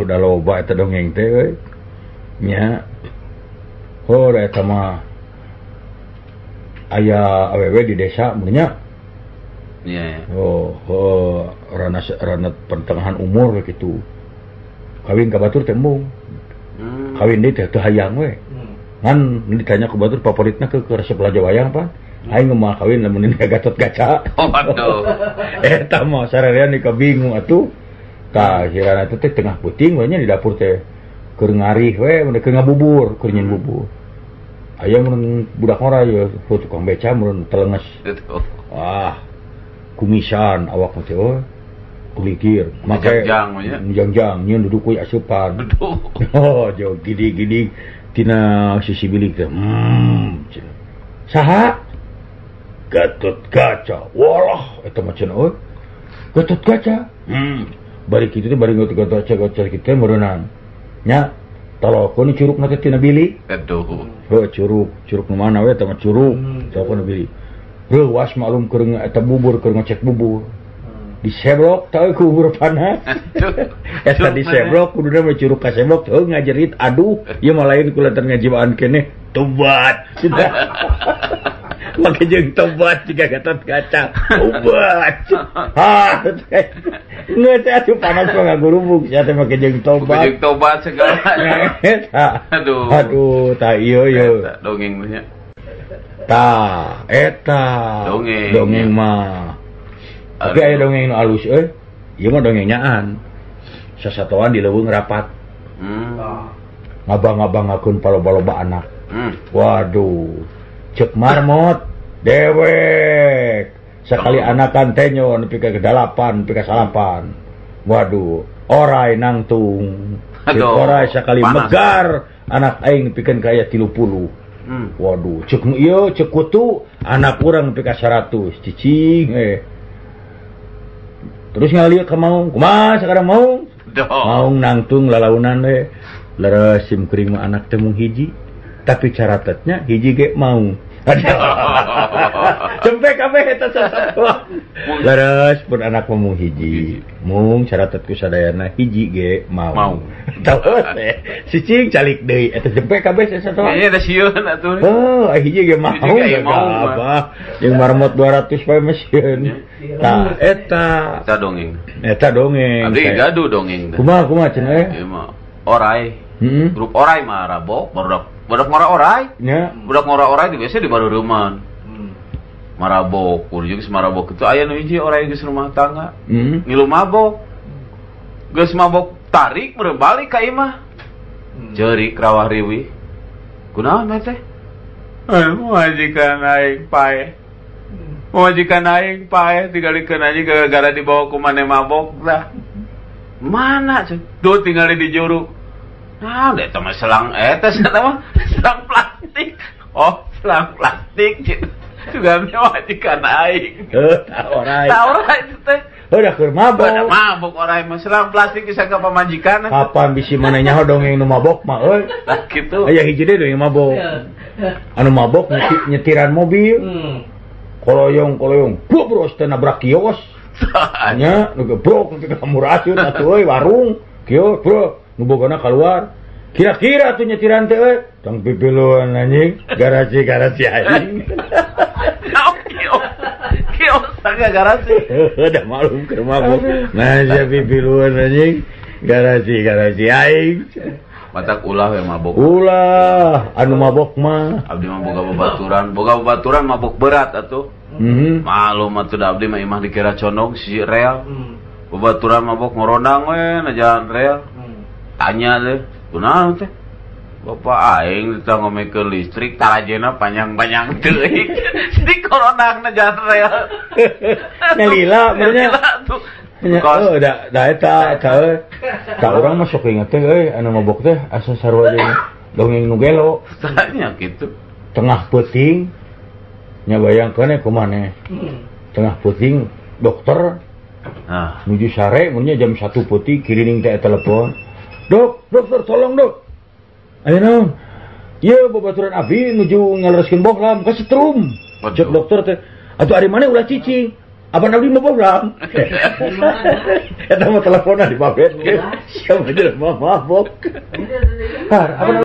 udah loba eta dongeng teh euy. Nya. Oh, eta mah aya awewe di desa mun nya. Iya. Rana pertengahan umur gitu. Kawin ka batur teh embung. Kawin deui teh hayang we. Ngan ditanya ke batur favoritna ke resep Raja Wayang apa? Aing mah kawin lamun ini Gatot Kaca. Oh, aduh. Eta mah sarerean nika bingung atuh. Tah hirana teh tengah puting we nya di dapur teh keur ngarih we mun keur ngabubur, keur nyin bubur. Aya mun budak ngora ya tukang beca mun telenges. Wah. Kumisan awak mah teh kulikir. Make jangjang nyeun duduk we asupan. Oh, jauh gidi-gidi tina sisi bilik teh. Saha? Gatot Kaca. Walah, eta mah cenah euy. Gatot Kaca. Bari kitu teh bari Gatot Kaca kitu meureunang. Nya talokon curugna teh tina bilik. Aduh. Heuh curug nu mana we eta mah curug. Talokon bilik. Was maklum keur eta bubur keur ngecek bubur. Diseblok teu ku bubur panas. Eta diseblok kuduna mah curug ka seblok teu ngajerit aduh, ieu mah lain kulantaran ngajibaan keneh tobat. Make jeung tobat jiga Gatot Kaca. Tobat. Ha, ngeut atuh panas mah ngagurubuk sia teh make jeung tobat. Jeung tobat segala. Aduh, tah ieu. Dongeng nya. Tah, eta dongeng mah. Tapi aya dongeng nu alus euy. Ieu mah dongeng nyaan. Sasatoan di leuweung rapat. Ngabang-ngabangakeun paloba-loba anak. Waduh. Cek marmot dewek. Sekali anakan teh nyo nepi ka 8, nepi ka 8. Waduh, orai nangtung. Orai sakali megar anak aing nepikeun ka aya 30. Waduh, cek ieu cek kutu anak urang nepi ka 100 cicing Terus ngalieu ka maung, kumaha sakarang maung? Maung nangtung lalaunan we. Leres simkuring mah anak teh mung hiji, tapi caratatnya hiji ge maung. Cempek kabeh eta sasatuan. Leres pun anak mung hiji. Mung caratat ku sadayana hiji ge maung. Tahu teh. Cicing calik deui eta jempek kabeh sasatuan. Nya da sieun atuh. Hiji ge maung. Apa? Jeung marmot 200 bae mah sieun. Tah eta dongeng. Eta dongeng. Abdi gaduh dongeng. Kumaha cenah? Ieu mah orai. Grup orai mah rabok, budak ngora orai. Nya. Budak ngora orai di biasa di bareureumman. Marabok, kudu geus marabok itu aya nu hiji orai geus rumah tangga. Ngilu mabok. Geus mabok tarik berbalik ka imah. Jeurik rawah riwih. Kunaon teh? Majikan aing pae. Majikan aing pae tinggalikeun aja gara-gara dibawa ku maneh mabok lah. Mana cenah? Duh tinggal di juru. Nah, eta mah selang mah selang plastik. Oh, selang plastik gitu. Juga majikan aing. Orai. Itu teh. Udah keur mabok. Udah mabok orai mah selang plastik bisa ka pamajikan. Kapan bisi mana nyaho dongeng nu mabok mah euy. Lah kitu. Aya hiji deui dongeng mabok. Anu mabok nyetiran mobil. Koloyong. Bros teh nabrak kios. Nya nu gebrok nepi ka murasieun atuh euy warung. Kios, bro. Nu bogona keluar. Kira-kira tuh nyetiran teh euy. Tong pipiluan anjing. Garasi anjing. Kios tangga garasi. Udah malum keur mabok. Nah, sia pipiluan anjing. Garasi aing. Matak ulah we mabok. Ulah, anu mabok mah. Abdi mah boga babaturan mabok berat atuh. Malum atuh da abdi mah imah dikira condong si real. Babaturan mabok ngorondang we na jalan real. Tanya deh, kunaon teh? Bapak aing ditanggomekeun listrik tarajena panjang-panjang teuing. Di korondang na jalan real. Nyalila benernya. Oh, da eta urang mah sok inget teh euy anu mabok teh asa sarua jeung dongeng nu gelo. Tanya kitu. Tengah peuting nya bayangkeun kumaneh. Tengah peuting dokter. Nuju sare mun nya jam 1 peuting kirining teh telepon. Dokter tolong dok. Ayo naon? Ieu babaturan abi nuju ngalereskeun bohlam ka setrum. Cek dokter teh. Atuh ari maneh ulah cicing. Apa nabi mabok orang? Eta mah teleponan di babet. Siapa aja mabok. Apa